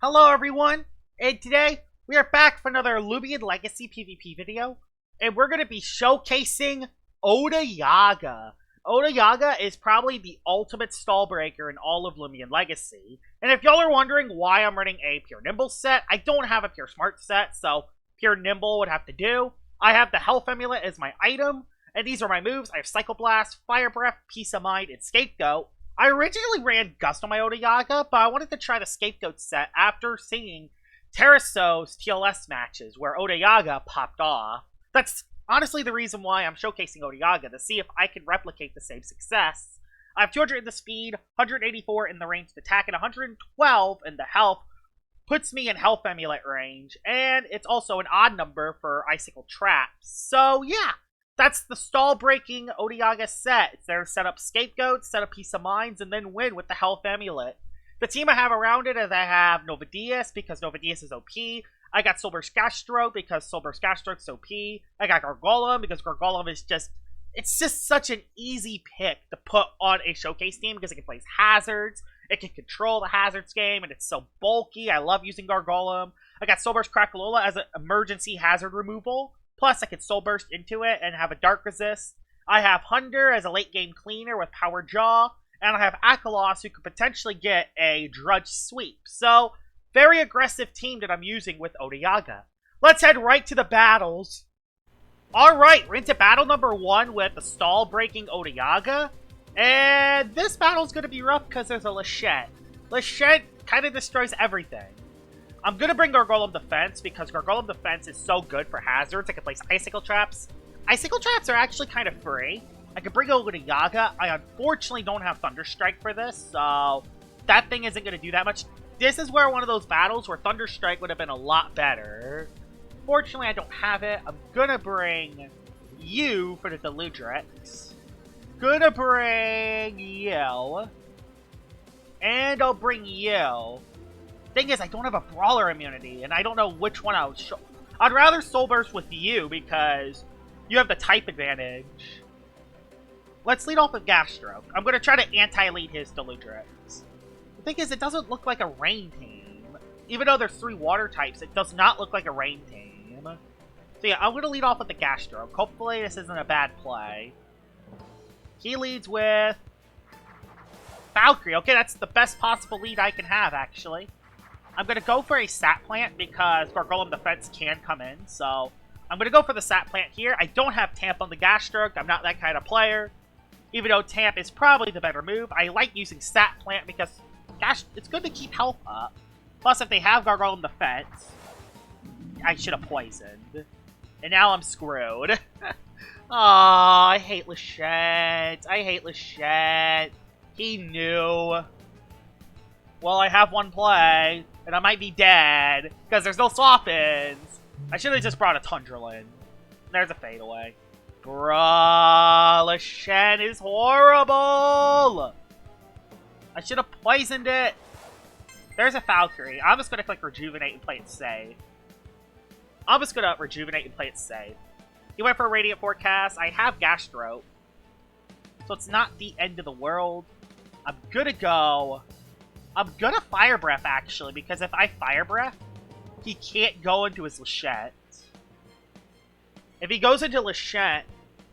Hello everyone, and today we are back for another Loomian Legacy PvP video, and we're going to be showcasing Odoyaga. Odoyaga is probably the ultimate Stallbreaker in all of Loomian Legacy, and if y'all are wondering why I'm running a Pure Nimble set, I don't have a Pure Smart set, so Pure Nimble would have to do. I have the Health Amulet as my item, and these are my moves. I have Cycle Blast, Fire Breath, Peace of Mind, and Scapegoat. I originally ran Gust on my Odoyaga, but I wanted to try the Scapegoat set after seeing Teriso's TLS matches where Odoyaga popped off. That's honestly the reason why I'm showcasing Odoyaga, to see if I can replicate the same success. I have 200 in the speed, 184 in the ranged attack, and 112 in the health. Puts me in Health Amulet range, and it's also an odd number for Icicle Traps. So yeah, that's the stall-breaking Odoyaga set. It's there to set up Scapegoats, set up Peace of Minds, and then win with the Health Amulet. The team I have around it is I have Novadius, because Novadius is OP. I got Soulburst Gastroke, because Soulburst Gastroke's OP. I got Gargolem, because Gargolem is just... It's just such an easy pick to put on a showcase team, because it can place hazards, it can control the hazards game, and it's so bulky. I love using Gargolem. I got Soulburst Crackalola as an emergency hazard removal. Plus, I can Soul Burst into it and have a Dark Resist. I have Hunder as a late-game cleaner with Power Jaw. And I have Akalos, who could potentially get a Drudge Sweep. So, very aggressive team that I'm using with Odoyaga. Let's head right to the battles. Alright, we're into battle number 1 with the stall-breaking Odoyaga. And this battle's going to be rough because there's a Lachette. Lachette kind of destroys everything. I'm going to bring Gargolem Defense because Gargolem Defense is so good for hazards. I can place Icicle Traps. Icicle Traps are actually kind of free. I can bring Odoyaga. I unfortunately don't have Thunderstrike for this, so that thing isn't going to do that much. This is where one of those battles where Thunderstrike would have been a lot better. Fortunately, I don't have it. I'm going to bring you for the Deludrex. Gonna bring you. And I'll bring you. Thing is, I don't have a Brawler immunity, and I don't know which one I'll show. I'd rather Soul Burst with you, because you have the type advantage. Let's lead off with Gastroke. I'm going to try to anti-lead his Deludrex. The thing is, it doesn't look like a rain team. Even though there's 3 water types, it does not look like a rain team. So yeah, I'm going to lead off with the Gastroke. Hopefully this isn't a bad play. He leads with Valkyrie. Okay, that's the best possible lead I can have, actually. I'm going to go for a Sat Plant because Gargolem Defense can come in, so I'm going to go for the Sat Plant here. I don't have Tamp on the Gastroke. I'm not that kind of player. Even though Tamp is probably the better move, I like using Sat Plant because it's good to keep health up. Plus, if they have Gargolem Defense, I should have poisoned. And now I'm screwed. Aw, I hate Lachette. I hate Lachette. He knew. Well, I have one play, and I might be dead, because there's no swap-ins. I should have just brought a Tundraland. There's a fadeaway. Bruh, Lachette is horrible! I should have poisoned it. There's a Valkyrie. I'm just going to click Rejuvenate and play it safe. I'm just going to Rejuvenate and play it safe. He went for a Radiant Forecast. I have Gastroke. So it's not the end of the world. I'm going to go... I'm gonna Fire Breath, actually, because if I Fire Breath, he can't go into his Lachette. If he goes into Lachette,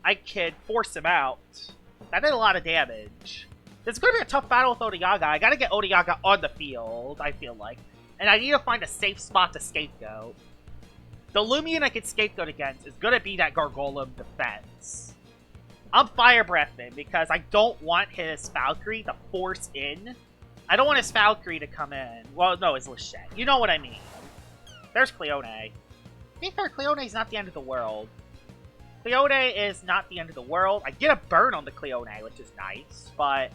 I can force him out. That did a lot of damage. This is gonna be a tough battle with Odoyaga. I gotta get Odoyaga on the field, I feel like. And I need to find a safe spot to Scapegoat. The Loomian I can Scapegoat against is gonna be that Gargolem Defense. I'm Fire Breathing because I don't want his Valkyrie to force in. I don't want his Valkyrie to come in. Well, no, his Lachette. You know what I mean. There's Cleone. To be fair, Cleone is not the end of the world. Cleone is not the end of the world. I get a burn on the Cleone, which is nice, but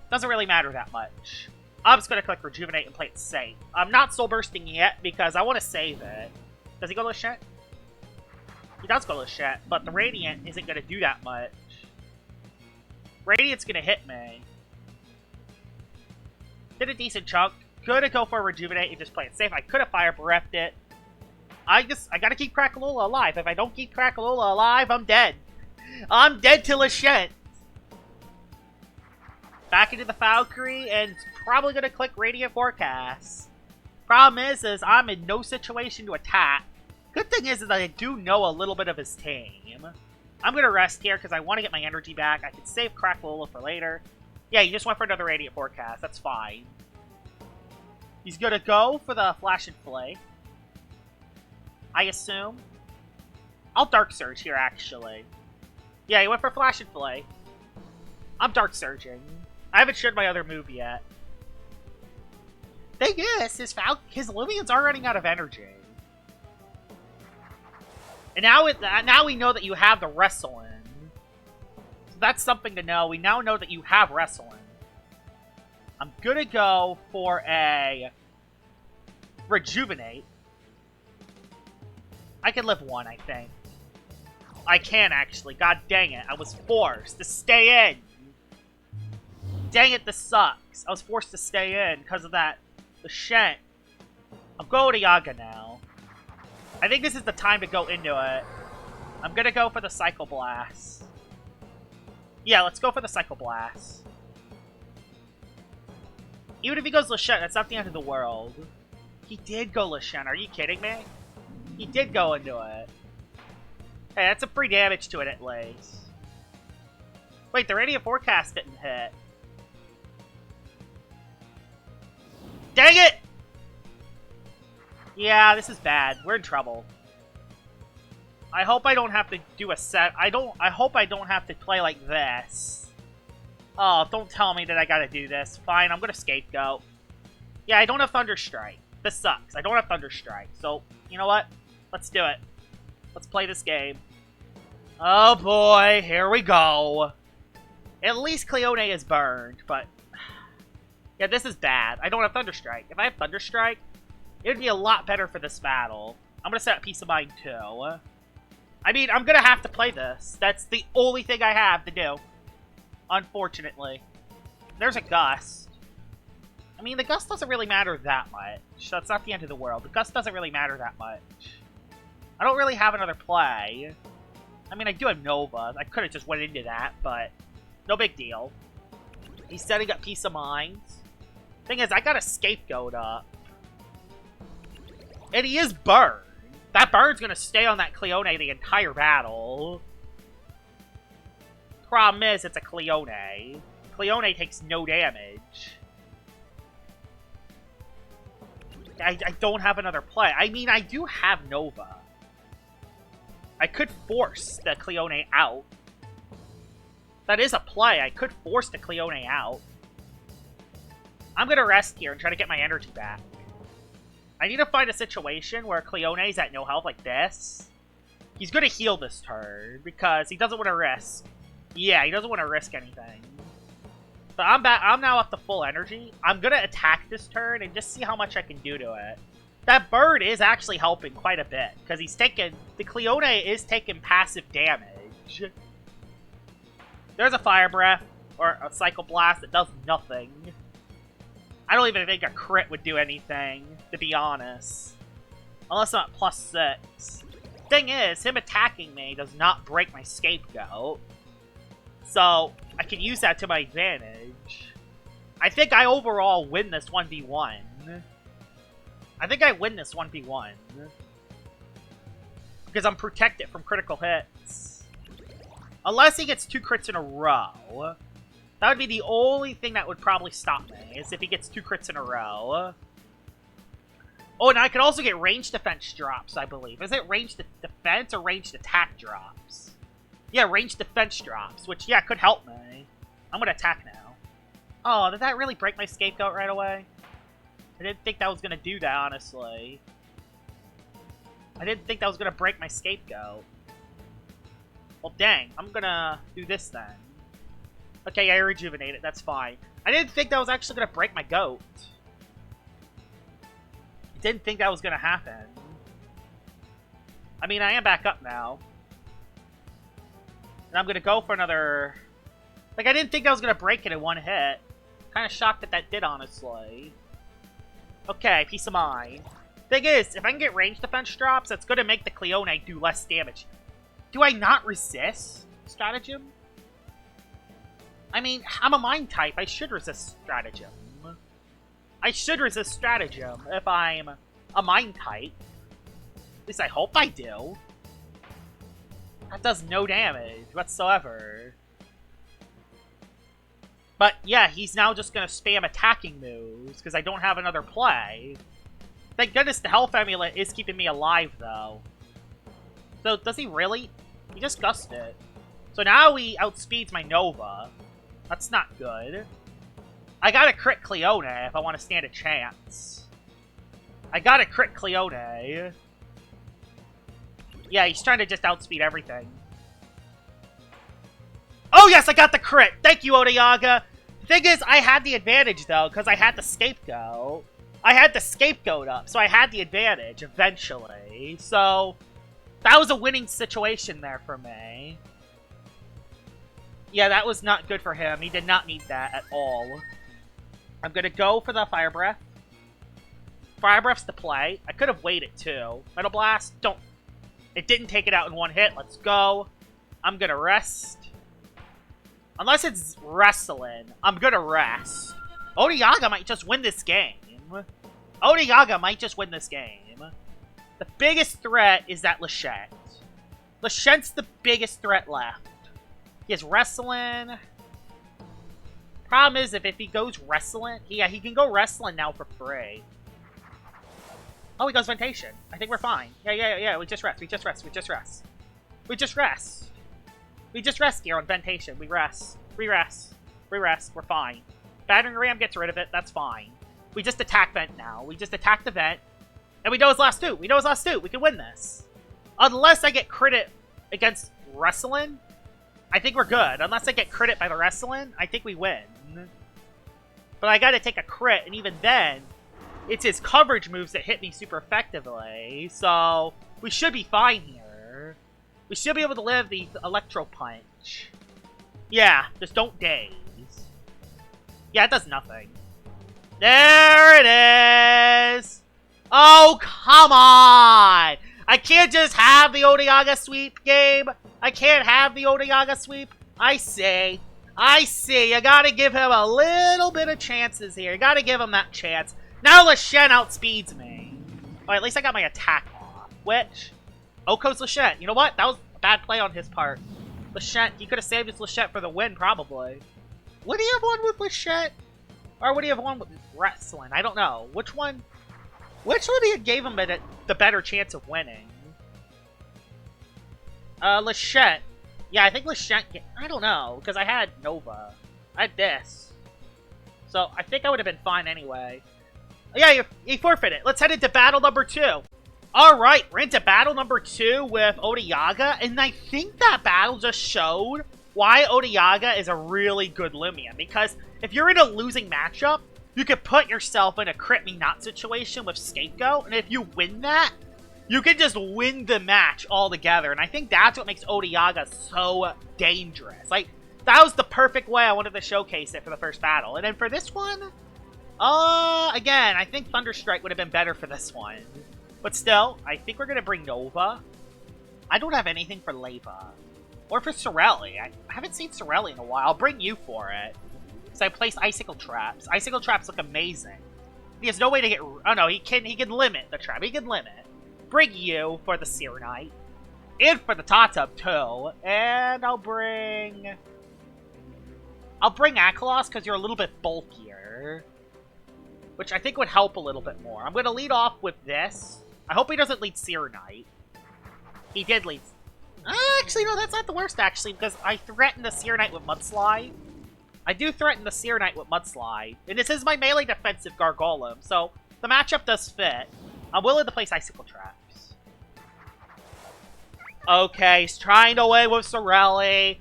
doesn't really matter that much. I'm just going to click Rejuvenate and play it safe. I'm not Soul Bursting yet because I want to save it. Does he go Lachette? He does go Lachette, but the Radiant isn't going to do that much. Radiant's going to hit me. Did a decent chunk. Could have go for a Rejuvenate and just play it safe. I could have Fire Breathed it. I gotta keep Crackalola alive. If I don't keep Crackalola alive, I'm dead. I'm dead to Lachette. Back into the Valkyrie, and probably gonna click Radiant Forecast. Problem is I'm in no situation to attack. Good thing is that I do know a little bit of his team. I'm gonna rest here because I want to get my energy back. I can save Cracklola for later. Yeah, he just went for another Radiant Forecast. That's fine. He's gonna go for the Flash and Flay, I assume. I'll Dark Surge here, actually. Yeah, he went for Flash and Flay. I'm Dark Surging. I haven't showed my other move yet. Thing is, his Loomians are running out of energy. And now we know that you have the Wrestling. So that's something to know. We now know that you have Wrestling. I'm gonna go for a Rejuvenate. I can live one, I think. I can, actually. God dang it. I was forced to stay in. Dang it, this sucks. I was forced to stay in because of that. The Shent. I'll go Odoyaga now. I think this is the time to go into it. I'm gonna go for the Psycho Blast. Yeah, let's go for the Psycho Blast. Even if he goes Lashent, that's not the end of the world. He did go Lashent. Are you kidding me? He did go into it. Hey, that's some free damage to it at least. Wait, the Radiant Forecast didn't hit. Dang it! Yeah, this is bad. We're in trouble. I hope I don't have to do a set. I hope I don't have to play like this. Oh, don't tell me that I gotta do this. Fine, I'm gonna Scapegoat. Yeah, I don't have Thunderstrike. This sucks. I don't have Thunderstrike. So, you know what? Let's do it. Let's play this game. Oh boy, here we go. At least Cleone is burned, but... yeah, this is bad. I don't have Thunderstrike. If I have Thunderstrike, it would be a lot better for this battle. I'm gonna set up Peace of Mind too. I mean, I'm gonna have to play this. That's the only thing I have to do. Unfortunately. There's a Gust. I mean, the Gust doesn't really matter that much. That's not the end of the world. The Gust doesn't really matter that much. I don't really have another play. I mean, I do have Nova. I could have just went into that, but no big deal. He's setting up Peace of Mind. Thing is, I got a Scapegoat up. And he is burned. That burn's gonna stay on that Cleone the entire battle. Problem is, it's a Cleone. Cleone takes no damage. I don't have another play. I mean, I do have Nova. I could force the Cleone out. That is a play. I could force the Cleone out. I'm gonna rest here and try to get my energy back. I need to find a situation where Cleone's at no health like this. He's gonna heal this turn because he doesn't want to risk. Yeah, he doesn't want to risk anything. But I'm back. I'm now up to full energy. I'm gonna attack this turn and just see how much I can do to it. That bird is actually helping quite a bit because he's taking... the Cleone is taking passive damage. There's a Fire Breath or a Psycho Blast that does nothing. I don't even think a crit would do anything, to be honest. Unless I'm at +6. Thing is, him attacking me does not break my Scapegoat. So, I can use that to my advantage. I think I overall win this 1v1. I think I win this 1v1. Because I'm protected from critical hits. Unless he gets 2 crits in a row. That would be the only thing that would probably stop me, is if he gets 2 crits in a row. Oh, and I could also get ranged defense drops, I believe. Is it ranged defense or ranged attack drops? Yeah, ranged defense drops, which, yeah, could help me. I'm gonna attack now. Oh, did that really break my Scapegoat right away? I didn't think that was gonna do that, honestly. I didn't think that was gonna break my Scapegoat. Well, dang. I'm gonna do this then. Okay, I rejuvenate it. That's fine. I didn't think that was actually going to break my goat. I didn't think that was going to happen. I mean, I am back up now. And I'm going to go for another... like, I didn't think I was going to break it in one hit. Kind of shocked that that did, honestly. Okay, Peace of Mind. Thing is, if I can get range defense drops, that's going to make the Cleone do less damage. Do I not resist Stratagem? I mean, I'm a Mind type. I should resist Stratagem. I should resist stratagem if I'm a mine type. At least I hope I do. That does no damage whatsoever. But yeah, he's now just gonna spam attacking moves because I don't have another play. Thank goodness the health amulet is keeping me alive though. So does he really? He just gussed it. So now he outspeeds my Nova. That's not good. I gotta crit Cleone if I want to stand a chance. I gotta crit Cleone. Yeah, he's trying to just outspeed everything. Oh yes, I got the crit! Thank you, Odoyaga! The thing is, I had the advantage though, because I had the Scapegoat. I had the Scapegoat up, so I had the advantage eventually. So, that was a winning situation there for me. Yeah, that was not good for him. He did not need that at all. I'm gonna go for the Fire Breath. Fire Breath's the play. I could have waited too. Metal Blast, don't. It didn't take it out in one hit. Let's go. I'm gonna rest. Unless it's wrestling, I'm gonna rest. Odoyaga might just win this game. Odoyaga might just win this game. The biggest threat is that Lachette. Lachette's the biggest threat left. He has wrestling. Problem is, if he goes wrestling, yeah, he can go wrestling now for free. Oh, he goes Ventation. I think we're fine. Yeah. We just rest. We just rest. We just rest here on Ventation. We rest. We're fine. Battering Ram gets rid of it. That's fine. We just attack Vent now. We just attack the Vent. And we know his last two. We can win this. Unless I get crit against Wrestling, I think we're good. Unless I get crit by the Wrestling, I think we win. But I gotta take a crit, and even then, it's his coverage moves that hit me super effectively. So, we should be fine here. We should be able to live the Electro Punch. Yeah, just don't daze. Yeah, it does nothing. There it is! Oh, come on! I can't just have the Odoyaga sweep game. I can't have the Odoyaga sweep. I see. You gotta give him a little bit of chances here. You gotta give him that chance. Now Lachette outspeeds me. Oh, at least I got my attack off. Which, KOes Lachette. You know what? That was a bad play on his part. Lachette, he could have saved his Lachette for the win, probably. Would he have won with Lachette? Or would he have won with Wrestling? I don't know. Which one would he have gave him the better chance of winning? Lachette. Yeah, I think Lachette... I don't know, because I had Nova. I had this. So, I think I would have been fine anyway. Yeah, he forfeited. Let's head into battle number 2. Alright, we're into battle number 2 with Odoyaga, and I think that battle just showed why Odoyaga is a really good Loomian. Because if you're in a losing matchup, you can put yourself in a crit me not situation with Scapegoat, and if you win that, you can just win the match altogether. And I think that's what makes Odoyaga so dangerous. Like, that was the perfect way I wanted to showcase it for the first battle. And then for this one, again, I think Thunderstrike would have been better for this one. But still, I think we're going to bring Nova. I don't have anything for Leva. Or for Sorelli. I haven't seen Sorelli in a while. I'll bring you for it. So I placed Icicle Traps. Icicle Traps look amazing. He has no way to get... Oh no, he can limit the trap. He can limit. Bring you for the Seer Knight. And for the Tatub too. And I'll bring Akalos because you're a little bit bulkier. Which I think would help a little bit more. I'm going to lead off with this. I hope he doesn't lead Seer Knight. He did lead... Actually, no, that's not the worst, actually, because I threatened the Seer Knight with Mudslide. I do threaten the Seer Knight with Mudslide. And this is my melee defensive Gargolem, so the matchup does fit. I'm willing to place Icicle Traps. Okay, he's trying to win with Sorelli.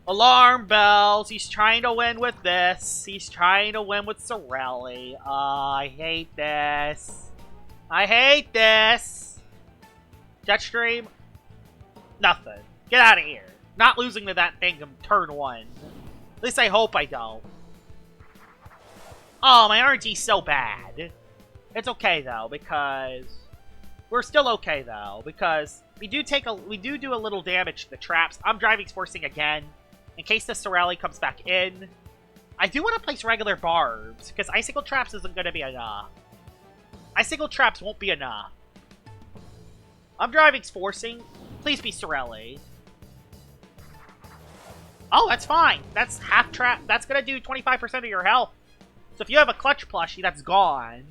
Alarm bells. He's trying to win with this. He's trying to win with Sorelli. I hate this. I hate this. Jetstream. Nothing. Get out of here. Not losing to that thing in turn 1. At least I hope I don't. Oh, my RNG's so bad. It's okay though, because we're still okay though, because we do do a little damage to the traps. I'm driving forcing again, in case the Sorelli comes back in. I do want to place regular barbs, because Icicle Traps isn't going to be enough. Icicle Traps won't be enough. I'm driving forcing. Please be Sorelli. Oh, that's fine. That's half trap. That's going to do 25% of your health. So if you have a clutch plushie, that's gone.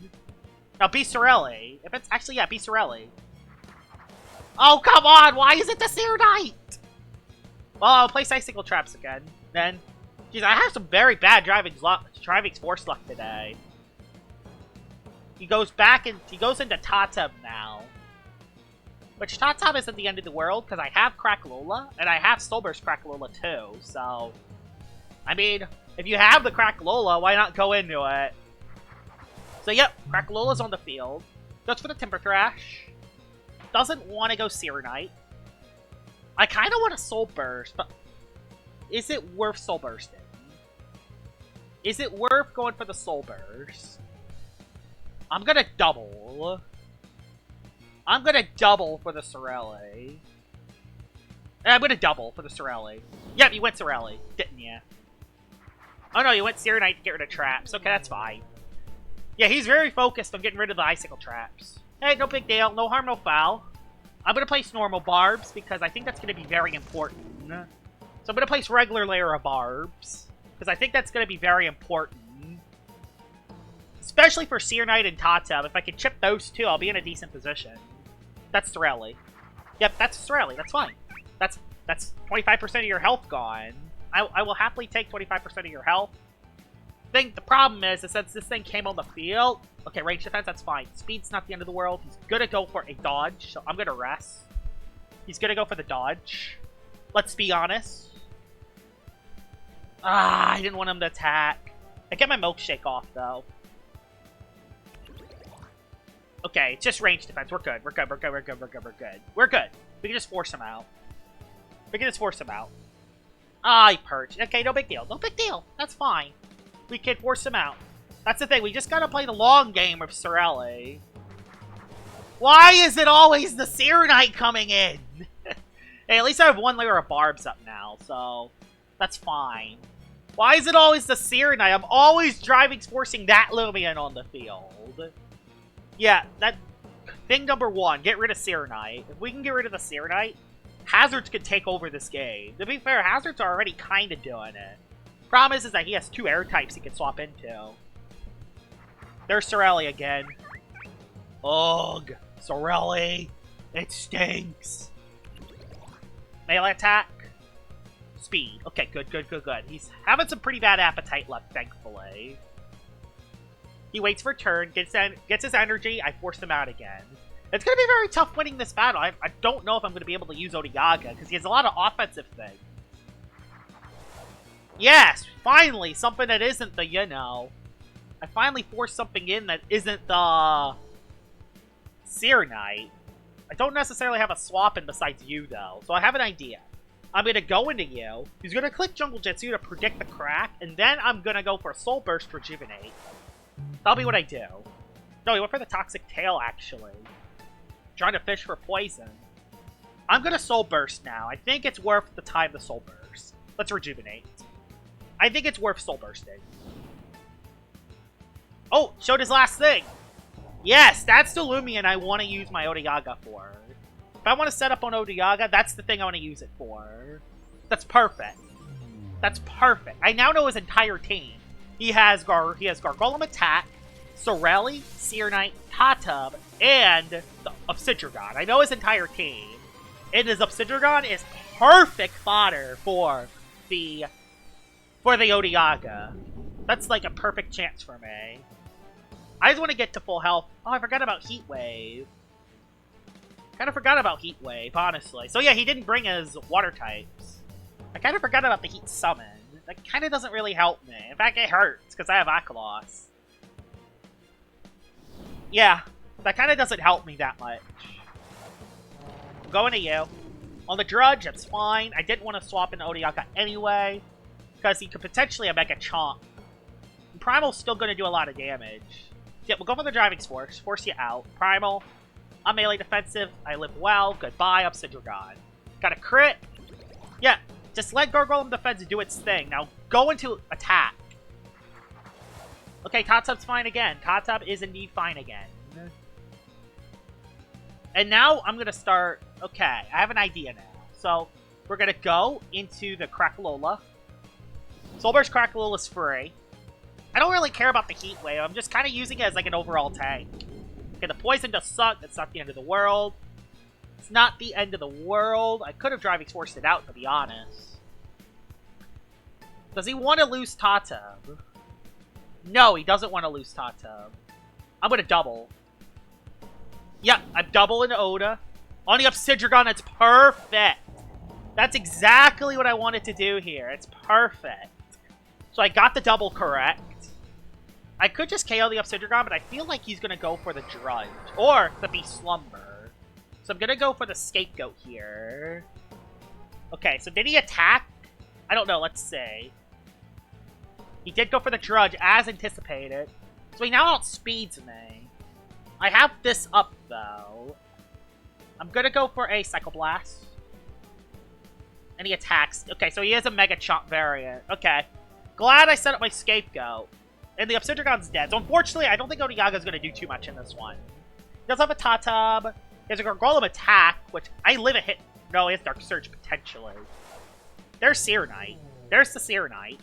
Now be Sorelli. If it's actually, yeah, be Sorelli. Oh, come on! Why is it the Seer Knight? Well, I'll place Icicle Traps again. Then, jeez, I have some very bad driving force luck today. He goes back and he goes into Tatum now. Which Tatum isn't the end of the world, because I have Crackalola, and I have Stallburst Crackalola too, so... I mean, if you have the Crackalola, why not go into it? So yep, Crackalola's on the field. Goes for the Timber Thrash. Doesn't want to go Seer Knight. I kind of want a Soul Burst, but is it worth Soul Bursting? Is it worth going for the Soul Burst? I'm gonna double. I'm gonna double for the Sorelli. I'm gonna double for the Sorelli. Yep, you went Sorelli, didn't you? Oh no, you went Seer Knight to get rid of traps. Okay, that's fine. Yeah, he's very focused on getting rid of the Icicle Traps. Hey, no big deal. No harm, no foul. I'm going to place normal barbs because I think that's going to be very important. So I'm going to place regular layer of barbs because I think that's going to be very important. Especially for Seer Knight and Tatum. If I can chip those two, I'll be in a decent position. That's Sorelli. Yep, that's Sorelli. That's fine. That's 25% of your health gone. I will happily take 25% of your health. The problem is since this thing came on the field... Okay, range defense, that's fine. Speed's not the end of the world. He's gonna go for a dodge, so I'm gonna rest. He's gonna go for the dodge. Let's be honest. Ah, I didn't want him to attack. I get my milkshake off, though. Okay, it's just range defense. We're good. We're good. We're good. We're good. We're good. We're good. We're good. We can just force him out. We can just force him out. Ah, he perched. Okay, no big deal. No big deal. That's fine. We can force him out. That's the thing. We just gotta play the long game with Sorelli. Why is it always the Seer Knight coming in? Hey, at least I have one layer of barbs up now, so that's fine. Why is it always the Seer Knight? I'm always forcing that Loomian on the field. Yeah, that thing number one, get rid of Seer Knight. If we can get rid of the Seer Knight, Hazards could take over this game. To be fair, Hazards are already kind of doing it. Problem is that he has two air types he can swap into. There's Sorelli again. Ugh, Sorelli. It stinks. Melee attack. Speed. Okay, good, good, good, good. He's having some pretty bad appetite luck, thankfully. He waits for a turn, gets his energy, I force him out again. It's going to be very tough winning this battle. I don't know if I'm going to be able to use Odoyaga, because he has a lot of offensive things. Yes, finally, something that isn't the, you know... I finally forced something in that isn't the... Seer Knight. I don't necessarily have a swap in besides you, though, so I have an idea. I'm going to go into you. He's going to click Jungle Jutsu to predict the crack, and then I'm going to go for a Soul Burst Rejuvenate. That'll be what I do. No, he went for the Toxic Tail, actually. Trying to fish for poison. I'm going to Soul Burst now. I think it's worth the time to Soul Burst. Let's Rejuvenate. I think it's worth Soul Bursting. Oh, showed his last thing. Yes, that's the Loomian I want to use my Odoyaga for. If I want to set up on Odoyaga, that's the thing I want to use it for. That's perfect. That's perfect. I now know his entire team. He has Gargolem Attack, Sorelli, Seer Knight, Tatum, and the Obsidian. I know his entire team. And his Obsidian is perfect fodder for the Odoyaga. That's like a perfect chance for me. I just want to get to full health. Oh, I forgot about Heat Wave. Kind of forgot about Heat Wave, honestly. So yeah, he didn't bring his water types. I kind of forgot about the Heat Summon. That kind of doesn't really help me. In fact, it hurts, because I have Akalos. Yeah, that kind of doesn't help me that much. I'm going to you. On the Drudge, that's fine. I didn't want to swap into Odoyaga anyway, because he could potentially have Mega Chomp. And Primal's still going to do a lot of damage. Yeah, we'll go for the Driving Force. Force you out. Primal. I'm melee defensive. I live well. Goodbye, Obsidian. Got a crit. Yeah, just let Gargolem Defense do its thing. Now, go into attack. Okay, Tatsub's fine again. Tatsub is indeed fine again. And now I'm going to start... Okay, I have an idea now. So, we're going to go into the Crackalola. Soulburst Crackalola's free. I don't really care about the Heat Wave. I'm just kind of using it as like an overall tank. Okay, the Poison does suck. That's not the end of the world. It's not the end of the world. I could have Driving Forced it out, to be honest. Does he want to lose Tatsub? No, he doesn't want to lose Tatsub. I'm going to double. Yeah, I'm doubling Oda. On the Obsidian, it's perfect. That's exactly what I wanted to do here. It's perfect. So I got the double correct. I could just KO the Obsidian, but I feel like he's going to go for the Drudge. Or the Beast Slumber. So I'm going to go for the Scapegoat here. Okay, so did he attack? I don't know, let's see. He did go for the Drudge, as anticipated. So he now outspeeds me. I have this up, though. I'm going to go for a Psycho Blast. And he attacks. Okay, so he is a Mega Chomp variant. Okay. Glad I set up my Scapegoat. And the Obsidian's dead. So unfortunately, I don't think Odayaga's going to do too much in this one. He does have a Tatsub. He has a Gargolem attack, which I live a hit. No, he has Dark Surge potentially. There's Seer Knight. There's the Seer Knight.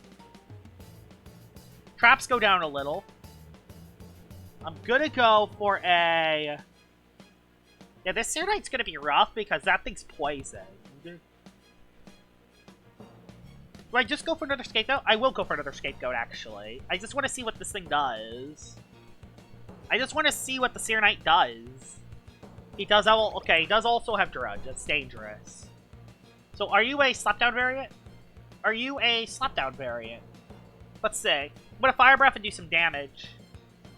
Traps go down a little. I'm going to go for a... Yeah, this Seer Knight's going to be rough because that thing's poisoned. Do I just go for another Scapegoat? I will go for another Scapegoat, actually. I just want to see what this thing does. I just want to see what the Seer Knight does. He does have... Okay, he does also have Drudge. That's dangerous. So, are you a Slapdown variant? Are you a Slapdown variant? Let's see. I'm going to Fire Breath and do some damage.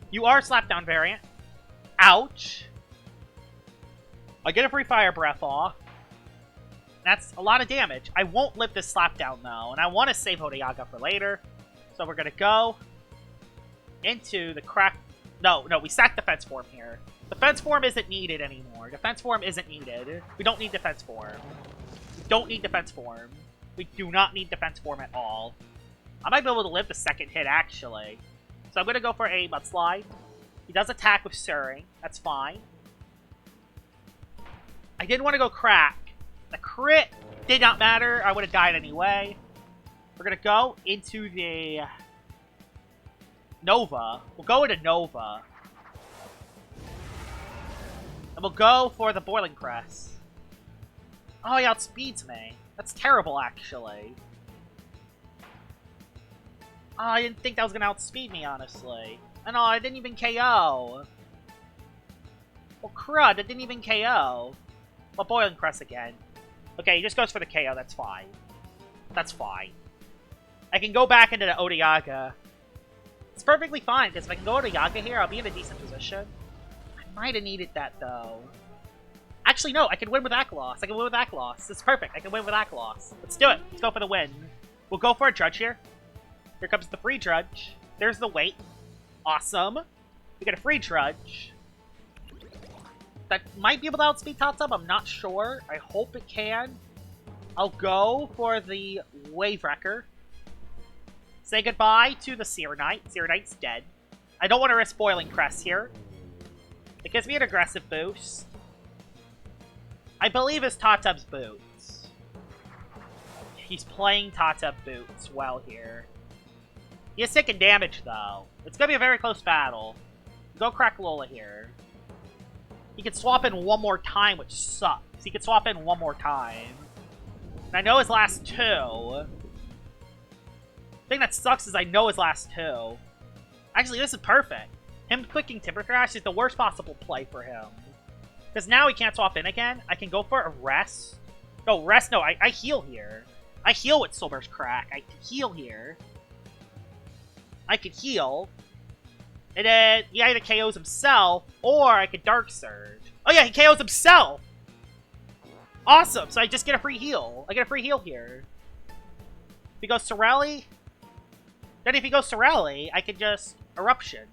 You are a Slapdown variant. Ouch. I get a free Fire Breath off. That's a lot of damage. I won't live this Slapdown, though. And I want to save Odoyaga for later. So we're going to go into the crack... No, we sack Defense Form here. Defense Form isn't needed anymore. Defense Form isn't needed. We don't need Defense Form. We don't need Defense Form. We do not need Defense Form at all. I might be able to live the second hit, actually. So I'm going to go for a Mudslide. He does attack with Stirring. That's fine. I didn't want to go Crack. The crit did not matter. I would have died anyway. We're going to go into the Nova. We'll go into Nova. And we'll go for the Boiling Crest. Oh, he outspeeds me. That's terrible, actually. Oh, I didn't think that was going to outspeed me, honestly. Oh, no, I didn't even KO. Well, crud, it didn't even KO. Well, Boiling Crest again. Okay, he just goes for the KO, that's fine. That's fine. I can go back into the Odoyaga. It's perfectly fine, because if I can go Odoyaga here, I'll be in a decent position. I might have needed that, though. Actually, no, I can win with Aklos. I can win with Aklos. It's perfect, I can win with Aklos. Let's do it. Let's go for the win. We'll go for a Drudge here. Here comes the free Drudge. There's the weight. Awesome. We get a free Drudge. That might be able to outspeed Tatsub. I'm not sure. I hope it can. I'll go for the Wave Wrecker. Say goodbye to the Seer Knight. Seer Knight's dead. I don't want to risk Boiling Crest here. It gives me an aggressive boost. I believe it's Tatsub's boots. He's playing Tatsub boots well here. He is taking damage, though. It's going to be a very close battle. Go Crackalola here. He can swap in one more time, which sucks. He can swap in one more time. And I know his last two. The thing that sucks is I know his last two. Actually, this is perfect. Him clicking Timber Crash is the worst possible play for him. Because now he can't swap in again. I can go for a Rest. No, Rest, no, I heal here. I heal with Soulburst Crack. I can heal here. I could heal. And then he either KOs himself, or I could Dark Surge. Oh yeah, he KOs himself! Awesome! So I just get a free heal. I get a free heal here. If he goes Sorelli, then if he goes Sorelli, I could just Eruption.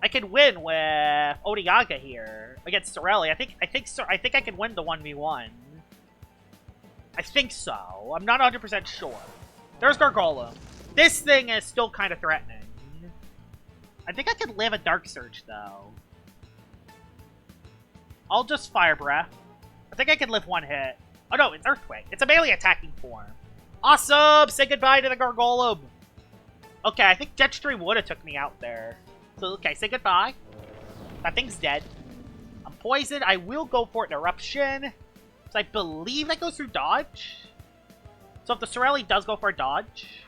I could win with Odoyaga here against Sorelli. I think I can win the 1v1. I think so. I'm not 100% sure. There's Gargolem. This thing is still kind of threatening. I think I could live a Dark Surge, though. I'll just Fire Breath. I think I could live one hit. Oh no, it's Earthquake. It's a melee attacking form. Awesome! Say goodbye to the Gargolem. Okay, I think Jetstream would have took me out there. So, okay, say goodbye. That thing's dead. I'm poisoned. I will go for an Eruption. So I believe that goes through dodge. So if the Sorelli does go for a dodge,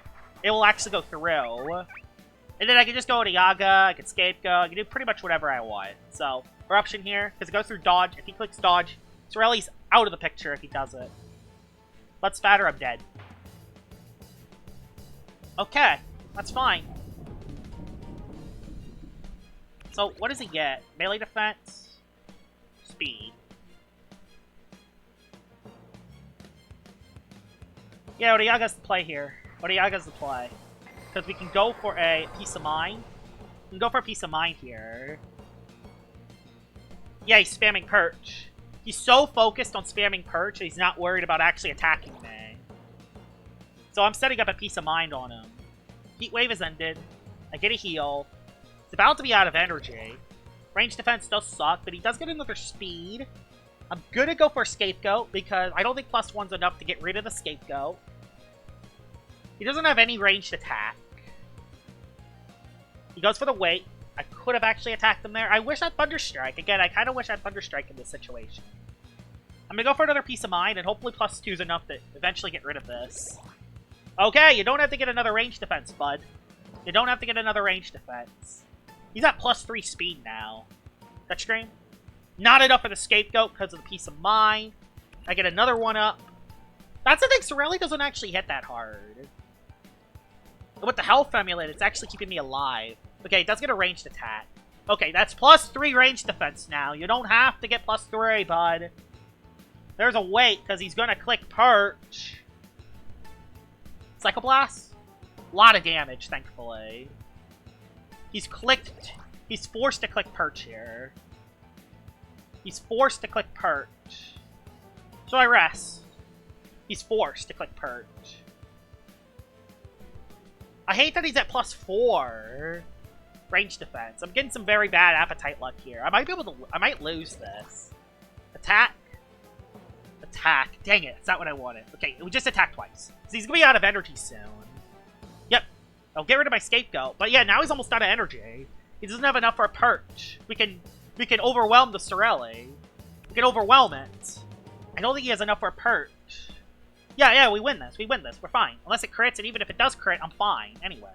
it will actually go through. And then I can just go Odoyaga, I can Scapegoat, I can do pretty much whatever I want. So, Eruption here, because it goes through dodge. If he clicks dodge, Sorelli's out of the picture if he does it. Let's spatter, I'm dead. Okay, that's fine. So, what does he get? Melee defense? Speed. Yeah, Odayaga's the play here. Odayaga's the play. Because we can go for a Peace of Mind. We can go for a Peace of Mind here. Yeah, he's spamming Perch. He's so focused on spamming Perch that he's not worried about actually attacking me. So I'm setting up a Peace of Mind on him. Heat Wave is ended. I get a heal. It's about to be out of energy. Range defense does suck, but he does get another speed. I'm gonna go for a Scapegoat because I don't think +1's enough to get rid of the Scapegoat. He doesn't have any ranged attack. He goes for the weight. I could have actually attacked him there. I wish I had Thunderstrike. Again, I kind of wish I had Thunderstrike in this situation. I'm gonna go for another Peace of Mind, and hopefully +2 is enough to eventually get rid of this. Okay, you don't have to get another range defense, bud. You don't have to get another range defense. He's at +3 speed now. Touchscreen? Not enough for the Scapegoat because of the Peace of Mind. I get another one up. That's the thing, Sorelli doesn't actually hit that hard. With the health emulated, it's actually keeping me alive. Okay, it does get a ranged attack. Okay, that's +3 ranged defense now. You don't have to get +3, bud. There's a wait, because he's going to click Perch. Psychoblast? A lot of damage, thankfully. He's forced to click Perch here. He's forced to click Perch. So I rest. He's forced to click Perch. I hate that he's at +4 range defense. I'm getting some very bad appetite luck here. I might lose this. Attack. Attack. Dang it, it's not what I wanted. Okay, we just attacked twice. So he's gonna be out of energy soon. Yep. I'll get rid of my Scapegoat. But yeah, now he's almost out of energy. He doesn't have enough for a Perch. We can overwhelm the Sorelli. We can overwhelm it. I don't think he has enough for a Perch. Yeah, we win this. We win this. We're fine. Unless it crits, and even if it does crit, I'm fine. Anyway.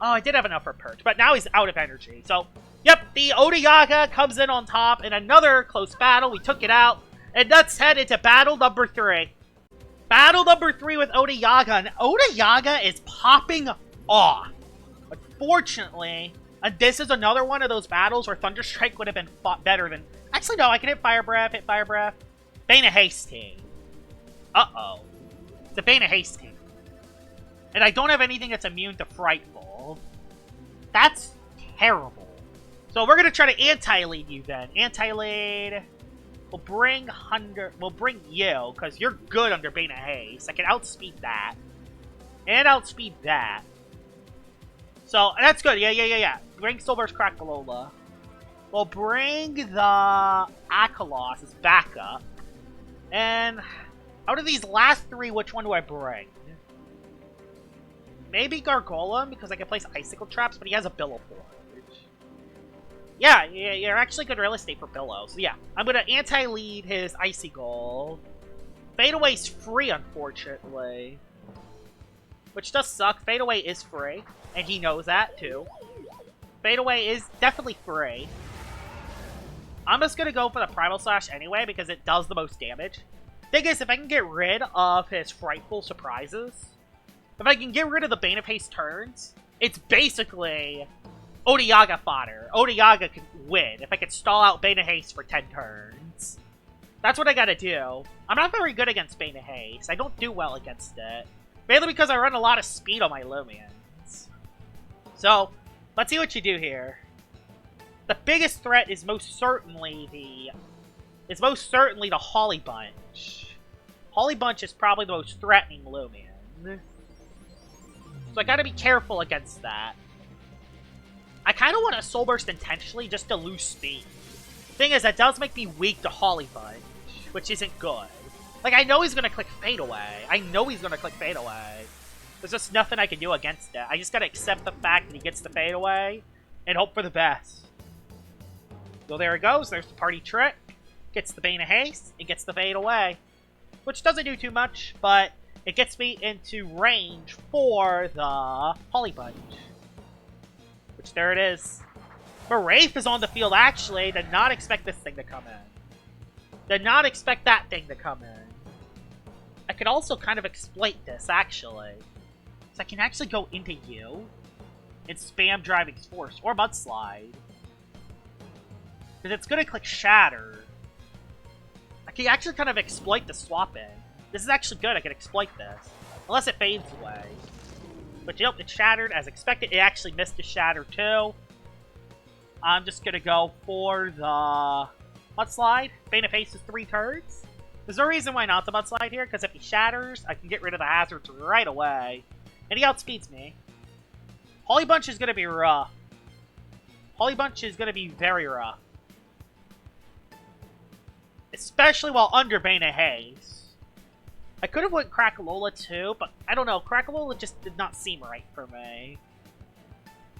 Oh, I did have enough for Perch, but now he's out of energy. So, yep, the Odoyaga comes in on top in another close battle. We took it out. And let's head into battle number 3. Battle number 3 with Odoyaga. And Odoyaga is popping off. Unfortunately, and this is another one of those battles where Thunderstrike would have been fought better than... Actually, no, I can hit Fire Breath, Bane of Hasting. Uh-oh. It's a Bane of Hasting. And I don't have anything that's immune to Frightful. That's terrible. So we're gonna try to anti-lead you then. Anti-lead. We'll bring you, because you're good under Bane of Haste. I can outspeed that. And outspeed that. So, that's good. Yeah. Bring Silver's Crackalola. We'll bring the Akalos as backup. And out of these last 3, which one do I bring? Maybe Gargolem, because I can place Icicle Traps, but he has a Billow Forge. Yeah, you're actually good real estate for Billow. So yeah, I'm going to anti-lead his Icicle. Fade Away's free, unfortunately. Which does suck. Fade Away is free, and he knows that, too. Fade Away is definitely free. I'm just going to go for the Primal Slash anyway, because it does the most damage. Thing is, if I can get rid of his Frightful Surprises, if I can get rid of the Bane of Haste turns, it's basically Odoyaga fodder. Odoyaga can win if I can stall out Bane of Haste for 10 turns. That's what I gotta do. I'm not very good against Bane of Haste. I don't do well against it. Mainly because I run a lot of speed on my Loomians. So, let's see what you do here. The biggest threat is most certainly the Holly Bunch. Holly Bunch is probably the most threatening Loomian. So I gotta be careful against that. I kind of want to Soul Burst intentionally just to lose speed. Thing is, that does make me weak to Holly Bunch, which isn't good. Like, I know he's gonna click Fade Away. I know he's gonna click Fade Away. There's just nothing I can do against it. I just gotta accept the fact that he gets the Fade Away and hope for the best. So there it goes. There's the party trick. Gets the Bane of Haste. It gets the Fade Away. Which doesn't do too much, but it gets me into range for the Holly Bunch. Which, there it is. But Wraith is on the field, actually. Did not expect this thing to come in. Did not expect that thing to come in. I could also kind of exploit this, actually. So I can actually go into you and spam Driving Force or Mudslide. Because it's going to click Shatter. I can actually kind of exploit the swap in. This is actually good. I can exploit this. Unless it fades away. But you know, it shattered as expected. It actually missed the shatter too. I'm just going to go for the Mudslide. Bane of Haste is 3 turns. There's no reason why not the Mudslide here, because if he shatters, I can get rid of the hazards right away. And he outspeeds me. Holly Bunch is going to be rough. Holly Bunch is going to be very rough. Especially while under Bane of Haste. I could have went Crackalola too, but I don't know. Crackalola just did not seem right for me.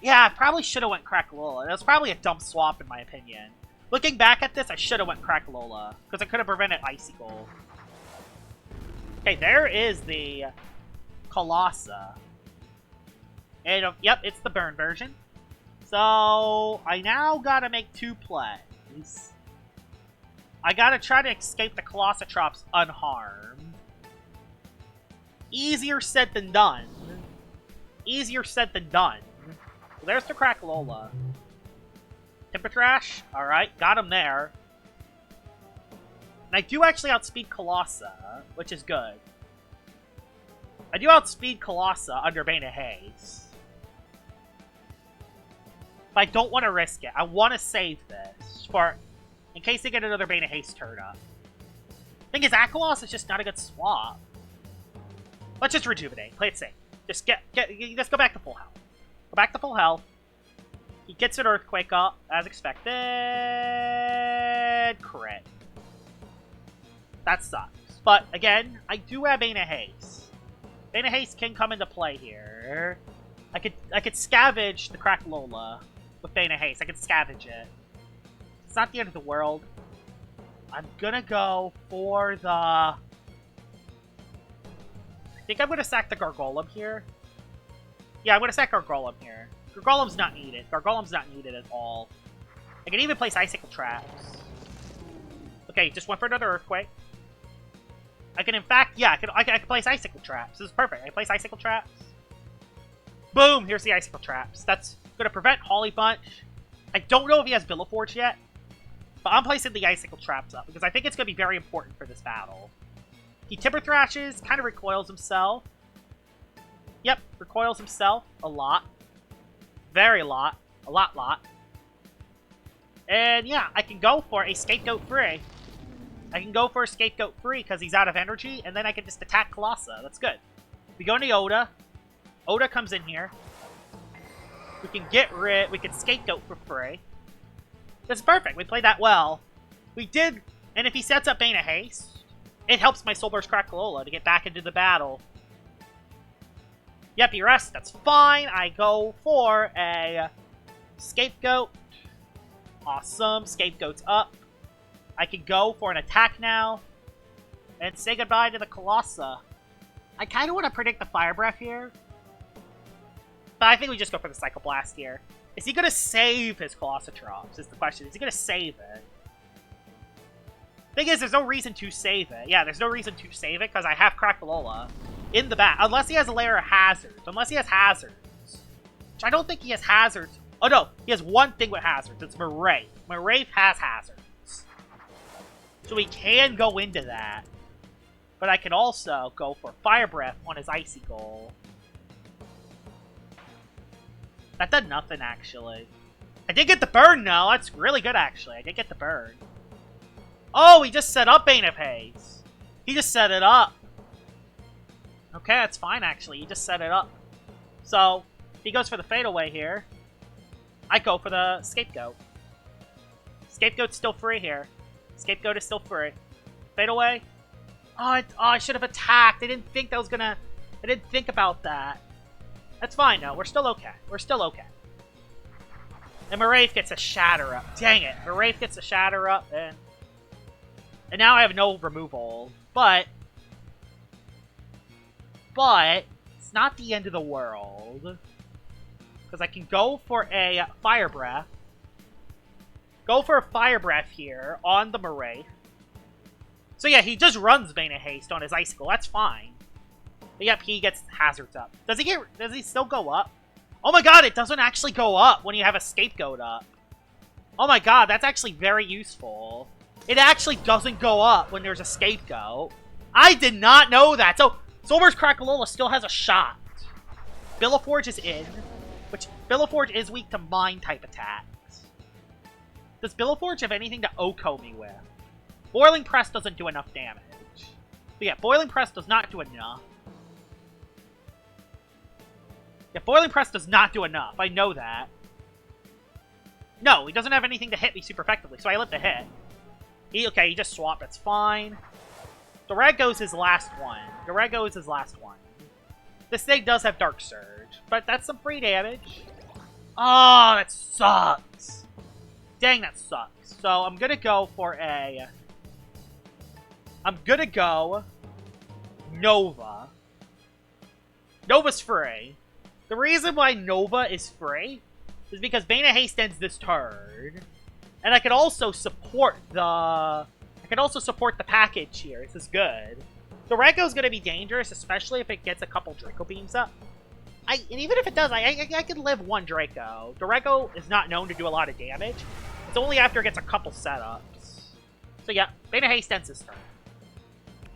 Yeah, I probably should have went Crackalola. It was probably a dumb swap in my opinion. Looking back at this, I should have went Crackalola, because I could have prevented Icicle. Okay, there is the Colossa. And, yep, it's the burn version. So, I now gotta make 2 plays. I gotta try to escape the Colossatrops unharmed. Easier said than done. Easier said than done. Well, there's the Crackalola. Temper Trash. Alright, got him there. And I do actually outspeed Colossa, which is good. I do outspeed Colossa under Bane of Haste. But I don't want to risk it. I want to save this for in case they get another Bane of Haste turn up. Thing is, Aqualos is just not a good swap. Let's just rejuvenate. Play it safe. Just let's go back to full health. Go back to full health. He gets an Earthquake up, as expected. Crit. That sucks. But, again, I do have Bane of Haste. Bane of Haste can come into play here. I could scavenge the Crackalola with Bane of Haste. I could scavenge it. It's not the end of the world. I'm gonna go for the... I think I'm gonna sack the Gargolem here. Yeah, I'm gonna sack Gargolem here. Gargolem's not needed. Gargolem's not needed at all. I can even place Icicle Traps. Okay, just went for another Earthquake. I can, in fact, yeah, I can place Icicle Traps. This is perfect. I place Icicle Traps. Boom! Here's the Icicle Traps. That's going to prevent Holly Bunch. I don't know if he has Villaforge yet, but I'm placing the Icicle Traps up because I think it's going to be very important for this battle. He Timber Thrashes, kind of recoils himself. Yep, recoils himself a lot. Very lot. A lot. And yeah, I can go for a Scapegoat free. I can go for a Scapegoat free because he's out of energy, and then I can just attack Colossa. That's good. We go into Oda. Oda comes in here. We can we can Scapegoat for free. That's perfect. We played that well. We did, and if he sets up Bane of Haste, it helps my Soul Burst Crackalola to get back into the battle. Yep, he rests. That's fine. I go for a Scapegoat. Awesome. Scapegoat's up. I can go for an attack now. And say goodbye to the Colossa. I kind of want to predict the Fire Breath here. But I think we just go for the Psycho Blast here. Is he going to save his Colossatrops? Is the question. Is he going to save it? Thing is, there's no reason to save it. Yeah, there's no reason to save it because I have Crackalola in the back. Unless he has a layer of hazards. Unless he has hazards. Which I don't think he has hazards. Oh no, he has one thing with hazards. It's Moraith. Moraith has hazards. So we can go into that. But I can also go for Fire Breath on his Icicle. That did nothing, actually. I did get the burn, though. That's really good, actually. I did get the burn. Oh, he just set up Bane of Haze. He just set it up. Okay, that's fine, actually. He just set it up. So, if he goes for the fadeaway here, I go for the Scapegoat. Scapegoat's still free here. Scapegoat is still free. Fadeaway. Oh, I should have attacked. I didn't think that was gonna... I didn't think about that. That's fine, though. We're still okay. We're still okay. And Maraith gets a Shatter Up. Dang it. Maraith gets a Shatter Up, and now I have no removal. But it's not the end of the world. Because I can go for a Fire Breath. Go for a Fire Breath here on the Maraith. So yeah, he just runs Vein of Haste on his Icicle. That's fine. But yep, he gets Hazards up. Does he still go up? Oh my god, it doesn't actually go up when you have a Scapegoat up. Oh my god, that's actually very useful. It actually doesn't go up when there's a Scapegoat. I did not know that. So, Soulburst Crackalola still has a shot. Billaforge is in, which Billaforge is weak to Mine-type attacks. Does Billaforge have anything to Oko me with? Boiling Press doesn't do enough damage. But yeah, Boiling Press does not do enough. Yeah, Boiling Press does not do enough. I know that. No, he doesn't have anything to hit me super effectively, so I live to hit. Okay, he just swapped. That's fine. Dorago's his last one. Dorago is his last one. This thing does have Dark Surge, but that's some free damage. Oh, that sucks. Dang, that sucks. So I'm gonna go for a... I'm gonna go Nova. Nova's free. The reason why Nova is free is because Bane of Haste ends this turn. And I could also support the... package here. This is good. Dorago's gonna be dangerous, especially if it gets a couple Draco Beams up. And even if it does, I could live one Draco. Dorago is not known to do a lot of damage. It's only after it gets a couple setups. So yeah, Bane of Haste ends this turn.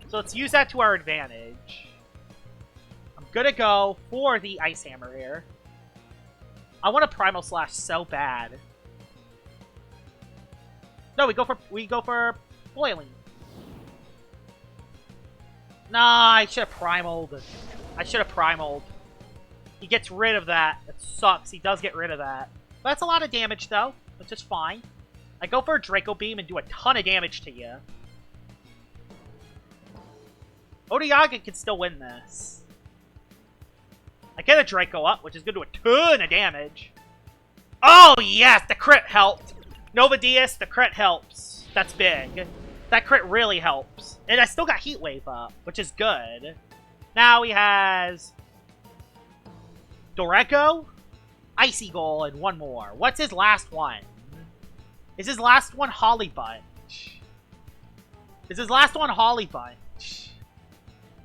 So let's use that to our advantage. I'm gonna go for the Ice Hammer here. I want a Primal Slash so bad. No, we go for Boiling. Nah, I should have Primaled. He gets rid of that. It sucks. He does get rid of that. But that's a lot of damage, though, which is fine. I go for a Draco Beam and do a ton of damage to you. Odoyaga can still win this. I get a Draco up, which is going to do a ton of damage. Oh, yes! The crit helped. Nova Diaz, the crit helps. That's big. That crit really helps. And I still got Heat Wave up, which is good. Now he has Doreco, Icy Goal, and one more. What's his last one? Is his last one Holly Bunch?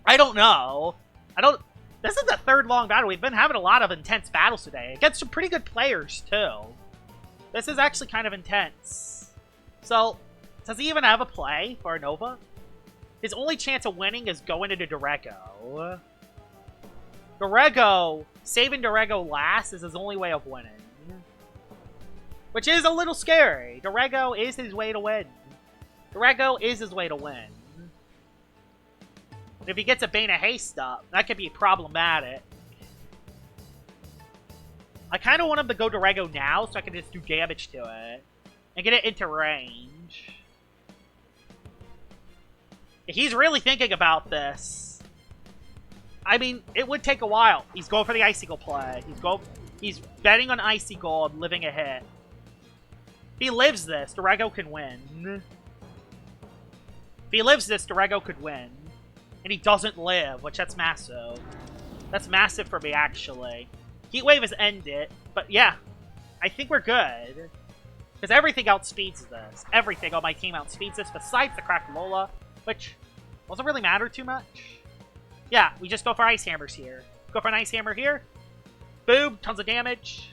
I don't know. This is the third long battle. We've been having a lot of intense battles today. Against some pretty good players, too. This is actually kind of intense. So, does he even have a play for a Nova? His only chance of winning is going into Dorego. Saving Dorego last is his only way of winning. Which is a little scary. Dorego is his way to win. And if he gets a Bane of Haste up, that could be problematic. I kind of want him to go Dorego now so I can just do damage to it. And get it into range. He's really thinking about this. I mean, it would take a while. He's going for the Icicle play. He's betting on Icicle and living a hit. If he lives this, Dorego can win. And he doesn't live, which that's massive. That's massive for me, actually. Heat Wave has ended, but yeah. I think we're good. Because everything outspeeds this. Everything on my team outspeeds this, besides the Crackalola, which doesn't really matter too much. Yeah, we just go for Ice Hammers here. Go for an Ice Hammer here. Boom, tons of damage.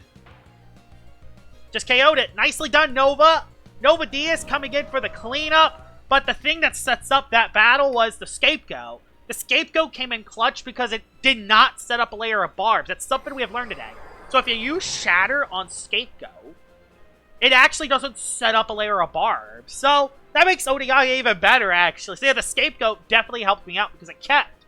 Just KO'd it. Nicely done, Nova. Nova Diaz coming in for the cleanup. But the thing that sets up that battle was the Scapegoat. The Scapegoat came in clutch because it did not set up a layer of barbs. That's something we have learned today. So if you use Shatter on Scapegoat, it actually doesn't set up a layer of barbs. So that makes Odoyaga even better, actually. So yeah, the Scapegoat definitely helped me out because it kept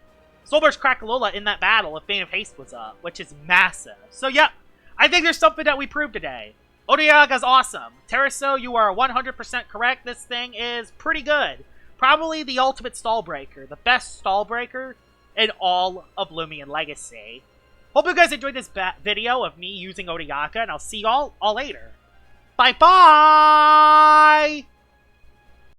Soulburst Crackalola in that battle if Bane of Haste was up, which is massive. So, yeah, I think there's something that we proved today. Odayaga's awesome. Teriso, you are 100% correct. This thing is pretty good. Probably the ultimate Stallbreaker. The best Stallbreaker in all of Loomian Legacy. Hope you guys enjoyed this video of me using Odoyaga, and I'll see y'all all later. Bye-bye!